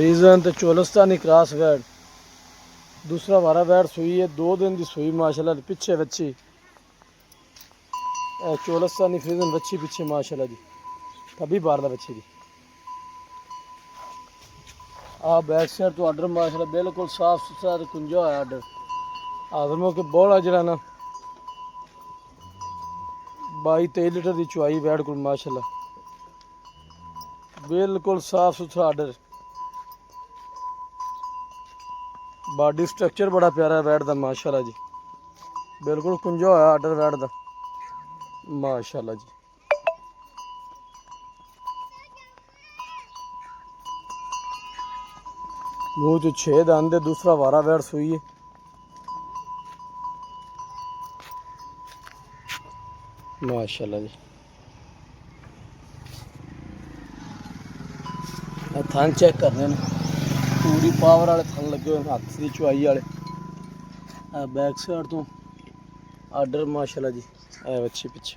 reason तो Cholistani cross वैड दूसरा वारा वैड सुई है 2 दिन की सुई माशाल्लाह पीछे बच्ची चोलस्तानी फ्रीजन बच्ची पीछे माशाल्लाह जी तभी बार बच्ची दी आ बैक साइड तो आर्डर माशाल्लाह बिल्कुल साफ सुथरा कुंजा है आर्डर आदमों के बोला जरा ना 22-23 लीटर की चुआई वैड को माशाल्लाह बिल्कुल साफ सुथरा आर्डर बॉडी स्ट्रक्चर बड़ा प्यारा है वैड का माशाल्लाह जी बिल्कुल कुंजा होया आर्डर वैड का माशाल्लाह जी मुँह तो 6 दांत दूसरा वारा वैड सुई है माशाल्लाह जी थन चेक करने पूरी पावर वाले थन लगे हुए हाथ की चुआई वाले बैक साइड तो आर्डर माशाल्लाह जी है अच्छी पीछे